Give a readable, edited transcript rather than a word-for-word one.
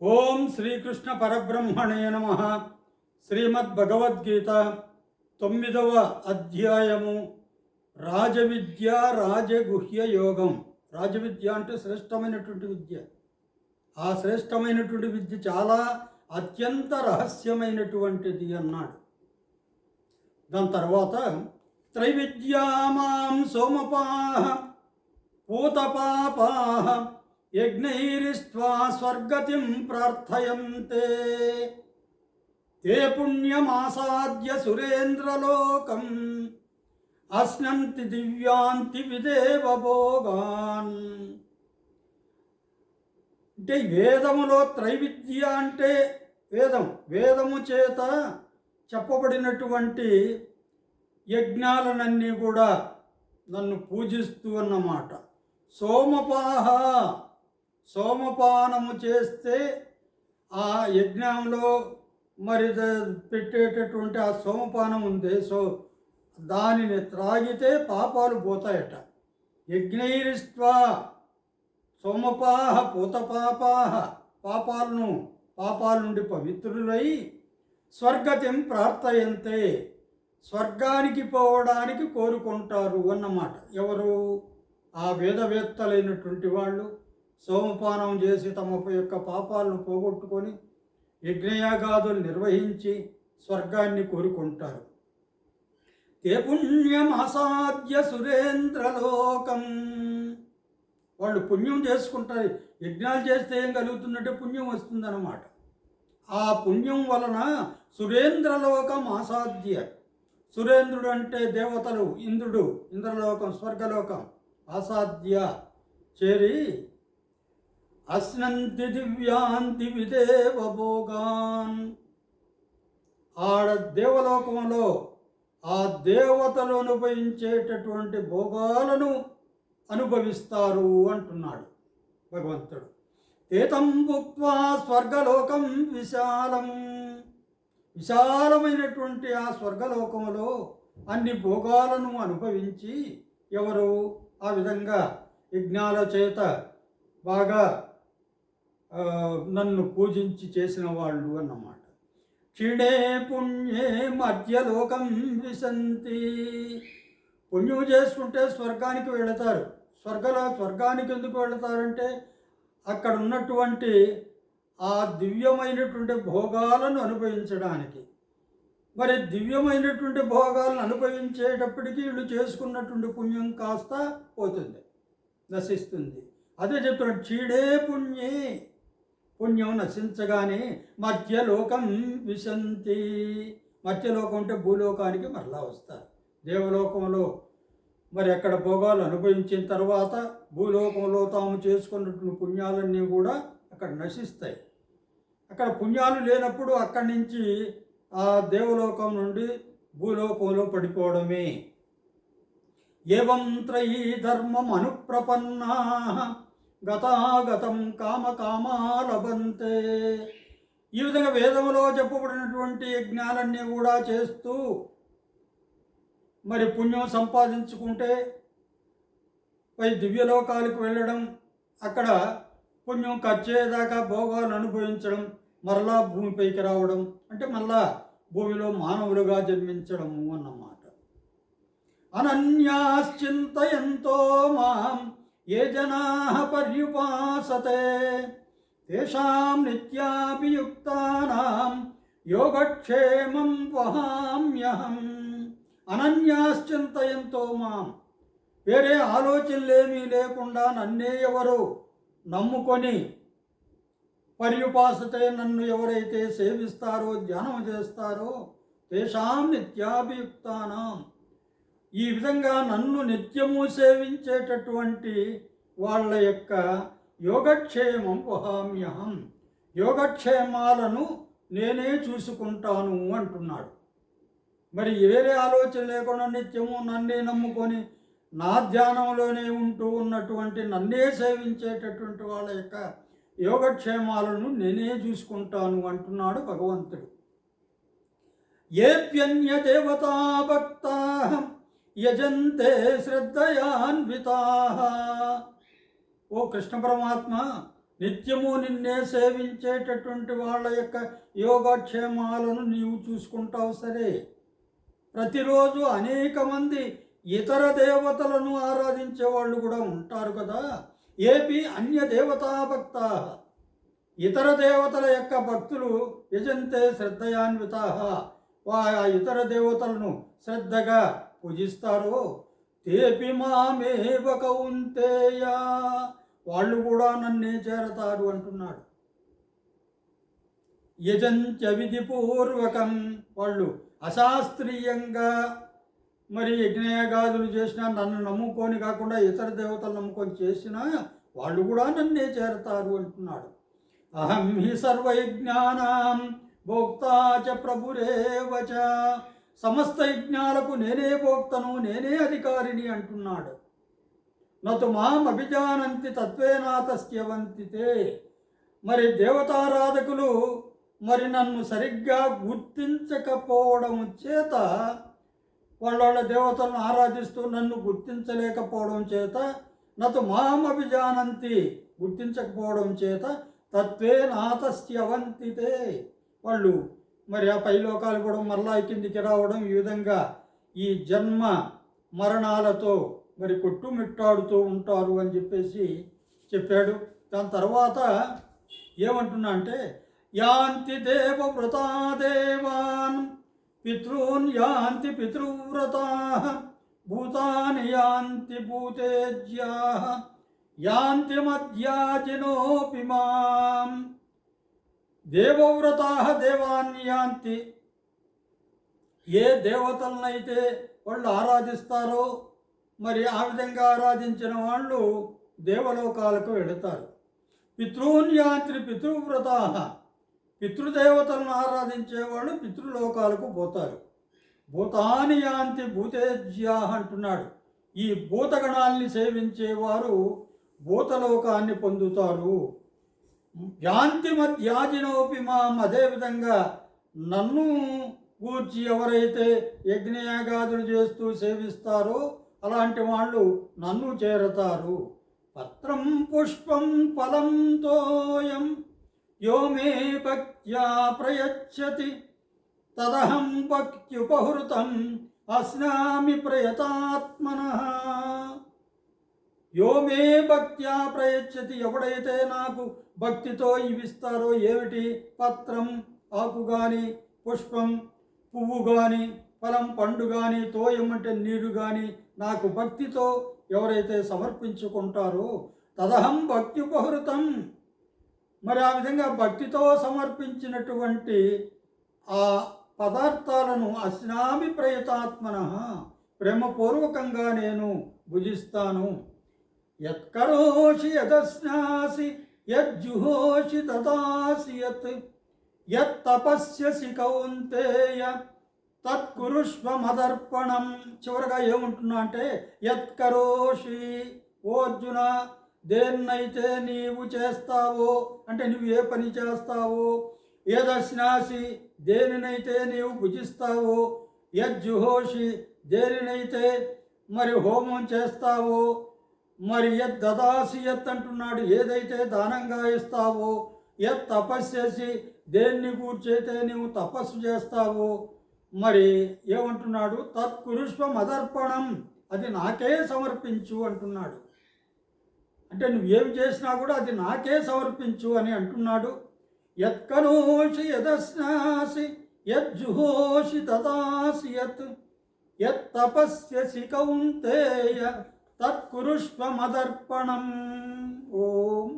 ఓం శ్రీకృష్ణ పరబ్రహ్మణే నమ. శ్రీమద్భగవద్గీత 9వ అధ్యాయము రాజవిద్య రాజగుహ్య యోగం. రాజవిద్య అంటే శ్రేష్టమైనటువంటి విద్య. ఆ శ్రేష్టమైనటువంటి విద్య చాలా అత్యంత రహస్యమైనటువంటిది అన్నాడు. దాని తర్వాత త్రైవిద్యామాం సోమపాః పూతపాపాః యజ్ఞైరిష్ట్వా స్వర్గతిం ప్రార్థయంతే తే పుణ్యమాసాద్య సురేంద్రలోకం అశ్నంతి దివ్యాంతి విదేవ భోగాన్. అంటే వేదములో త్రైవిద్య అంటే వేదము చేత చెప్పబడినటువంటి యజ్ఞాలనన్నీ కూడా నన్ను పూజిస్తూ అన్నమాట. సోమపానము చేస్తే ఆ యజ్ఞంలో మరి పెట్టేటటువంటి ఆ సోమపానం ఉంది, దానిని త్రాగితే పాపాలు పోతాయట. యజ్ఞైరిష్ట్వా సోమపాః పూతపాపాః పాపాల నుండి పవిత్రులై స్వర్గతిం ప్రార్థయంతే స్వర్గానికి పోవడానికి కోరుకుంటారు అన్నమాట. ఎవరు? ఆ వేదవేత్తలైనటువంటి వాళ్ళు సోమపానం చేసి తమ యొక్క పాపాలను పోగొట్టుకొని యజ్ఞయాగాదులు నిర్వహించి స్వర్గాన్ని కోరుకుంటారు. తే పుణ్యం అసాధ్య సురేంద్రలోకం. వాళ్ళు పుణ్యం చేసుకుంటారు. యజ్ఞాలు చేస్తే ఏం కలుగుతుందంటే పుణ్యం వస్తుందన్నమాట. ఆ పుణ్యం వలన సురేంద్రలోకం అసాధ్య. సురేంద్రుడు అంటే దేవతలు, ఇంద్రలోకం, స్వర్గలోకం అసాధ్య చేరి అశ్నంతి దివ్యాంతి విదేవ భోగాన్. ఆడ దేవలోకంలో ఆ దేవతలు అనుభవించేటటువంటి భోగాలను అనుభవిస్తారు అంటున్నాడు భగవంతుడు. ఏతం భుక్త్వా స్వర్గలోకం విశాలమైనటువంటి ఆ స్వర్గలోకంలో అన్ని భోగాలను అనుభవించి ఎవరు ఆ విధంగా యజ్ఞాల చేత బాగా నన్ను పూజించి చేసిన వాళ్ళు అన్నమాట. క్షీణే పుణ్యే మధ్యలోకం విశంతి. పుణ్యం చేసుకుంటే స్వర్గానికి వెళతారు. స్వర్గానికి ఎందుకు వెళతారంటే అక్కడ ఉన్నటువంటి ఆ దివ్యమైనటువంటి భోగాలను అనుభవించడానికి. మరి దివ్యమైనటువంటి భోగాలను అనుభవించేటప్పటికీ వీళ్ళు చేసుకున్నటువంటి పుణ్యం కాస్త పోతుంది, నశిస్తుంది. అదే చెప్తున్నాడు, క్షీణే పుణ్యే, పుణ్యం నశించగానే మధ్యలోకం విశంతి. మధ్యలోకం అంటే భూలోకానికి మరలా వస్తారు. దేవలోకంలో మరి అక్కడ భోగాలు అనుభవించిన తర్వాత భూలోకంలో తాము చేసుకున్నటువంటి పుణ్యాలన్నీ కూడా అక్కడ నశిస్తాయి. అక్కడ పుణ్యాలు లేనప్పుడు అక్కడి నుంచి ఆ దేవలోకం నుండి భూలోకంలో పడిపోవడమే. ఏవం త్రయీ ధర్మం అనుప్రపన్నా గతాగతం కామకామా లభంతే. ఈ విధంగా వేదంలో చెప్పబడినటువంటి యజ్ఞాలన్నీ కూడా చేస్తూ మరి పుణ్యం సంపాదించుకుంటే పై దివ్యలోకాలకు వెళ్ళడం, అక్కడ పుణ్యం ఖర్చేదాకా భోగాలు అనుభవించడం, మరలా భూమిపైకి రావడం అంటే మళ్ళా భూమిలో మానవులుగా జన్మించడము అన్నమాట. అనన్యాశ్చింతయంతో మాం ఏ జనాః పర్యుపాసతే తేషాం నిత్యాభియుక్తానాం యోగక్షేమం వహామ్యహం. అనన్యాశ్చింతయంతో మాం, వేరే ఆలోచనలేమీ లేకుండా నన్నే ఎవరు నమ్ముకొని పర్యుపాసతే, నన్ను ఎవరైతే సేవిస్తారో ధ్యానం చేస్తారో తేషాం నిత్యాభియుక్తానాం, ఈ విధంగా నన్ను నిత్యము సేవించేటటువంటి వాళ్ళ యొక్క యోగక్షేమం వహామ్యహం, యోగక్షేమాలను నేనే చూసుకుంటాను అంటున్నాడు. మరి వేరే ఆలోచన లేకుండా నిత్యము నన్నే నమ్ముకొని నా ధ్యానంలోనే ఉంటూ ఉన్నటువంటి నన్నే సేవించేటటువంటి వాళ్ళ యొక్క యోగక్షేమాలను నేనే చూసుకుంటాను అంటున్నాడు భగవంతుడు. ఏప్యన్య దేవతా భక్తాః యజంతే శ్రద్ధయాన్వితాః. ఓ కృష్ణ పరమాత్మ, నిత్యము నిన్నే సేవించేటటువంటి వాళ్ళ యొక్క యోగక్షేమాలను నీవు చూసుకుంటావు సరే. ప్రతిరోజు అనేక మంది ఇతర దేవతలను ఆరాధించే వాళ్ళు కూడా ఉంటారు కదా. ఏపి అన్య దేవతా భక్త, ఇతర దేవతల యొక్క భక్తులు యజంతే శ్రద్ధయాన్విత, ఆ ఇతర దేవతలను శ్రద్ధగా పూజిస్తారో తేపి మామేవ కౌంతేయ, వాళ్ళు కూడా నన్నే చేరతారు అంటున్నాడు. యజంచ విధిపూర్వకం, వాళ్ళు అశాస్త్రీయంగా మరి యజ్ఞయాగాదులు చేసినా, నన్ను నమ్ముకొని కాకుండా ఇతర దేవతలు నమ్ముకొని చేసినా వాళ్ళు కూడా నన్నే చేరతారు అంటున్నాడు. అహం హి సర్వయజ్ఞానాం భోక్తా చ ప్రభురేవచ, సమస్త యజ్ఞాలకు నేనే భోక్తను, నేనే అధికారిని అంటున్నాడు. నతు మాం అభిజానంతి తత్వేనాతస్యవంతితే, మరి దేవతారాధకులు మరి నన్ను సరిగ్గా గుర్తించకపోవడం చేత, వాళ్ళ దేవతలను ఆరాధిస్తూ నన్ను గుర్తించలేకపోవడం చేత, నతు మాం అభిజానంతి గుర్తించకపోవడం చేత, తత్వేనాతస్యవంతితే, వాళ్ళు మరి ఆ పైలోకాలు కూడా మరలా కిందికి రావడం, ఈ విధంగా ఈ జన్మ మరణాలతో మరి కొట్టుమిట్టాడుతూ ఉంటారు అని చెప్పేసి చెప్పాడు. దాని తర్వాత ఏమంటున్నా అంటే, యాంతి దేవవ్రతా దేవాన్ పితॄన్ యాంతి పితృవ్రతా భూతాని యాంతి భూతేజ్యా యాంతి మధ్యాజినోపి మాం. దేవవ్రతా దేవాన్ని యాంతి, ఏ దేవతలనైతే వాళ్ళు ఆరాధిస్తారో మరి ఆ విధంగా ఆరాధించిన వాళ్ళు దేవలోకాలకు వెళతారు. పితॄన్ యాంతి పితృవ్రతా, పితృదేవతలను ఆరాధించేవాళ్ళు పితృలోకాలకు పోతారు. భూతాని యాంతి భూతేజ్యా అంటున్నాడు. ఈ భూతగణాల్ని సేవించేవారు భూతలోకాన్ని పొందుతారు. యాంతి మధ్యాజినోపి మాం, అదేవిధంగా నన్ను గూర్చి ఎవరైతే యజ్ఞయాగాదులు చేస్తూ సేవిస్తారో అలాంటి వాళ్ళు నన్ను చేరతారు. పత్రం పుష్పం ఫలం తోయం యో మే భక్త్యా ప్రయచ్చతి తదహం భక్త్యుపహృతం అస్నామి ప్రయతాత్మనః. యో మే భక్త్యా ప్రయచ్చతి, ఎవడైతే నాకు భక్తితో ఇవిస్తారో, ఏమిటి? పత్రం ఆకు కానీ, పుష్పం పువ్వు కానీ, ఫలం పండు కానీ, తోయం అంటే నీరు కానీ నాకు భక్తితో ఎవరైతే సమర్పించుకుంటారో తదహం భక్త్యుపహృతం, మరి ఆ విధంగా భక్తితో సమర్పించినటువంటి ఆ పదార్థాలను అస్నామి ప్రయతాత్మనః, ప్రేమపూర్వకంగా నేను భుజిస్తాను. యత్కరోషి యదస్నాసి యజ్జుహోషి తదాసి యత్ యత్తపస్యసి కౌంతేయ తత్కురుష్వ మదర్పణం. చివరగా ఏముంటున్నా అంటే, యత్కరోషి, ఓ అర్జున, దేన్నైతే నీవు చేస్తావో అంటే నువ్వు ఏ పని చేస్తావో, యదస్నాసి, దేనినైతే నీవు భుజిస్తావో, యజ్జుహోషి, దేనినైతే మరి హోమం చేస్తావో, మరి యత్ దదాసి యత్ అంటున్నాడు, ఏదైతే దానంగా ఇస్తావో, యత్ తపస్యసి, దేన్ని కూర్చైతే నీవు తపస్సు చేస్తావో, మరి ఏమంటున్నాడు? తత్కురుష్వ మదర్పణం, అది నాకే సమర్పించు అంటున్నాడు. అంటే నువ్వేమి చేసినా కూడా అది నాకే సమర్పించు అని అంటున్నాడు. యత్కనోషి యదస్నాసి యజ్జుహోషి తదాసి యత్ యత్ తపస్యసి కౌంతేయ తత్కురుష్వ మదర్పణం. ఓం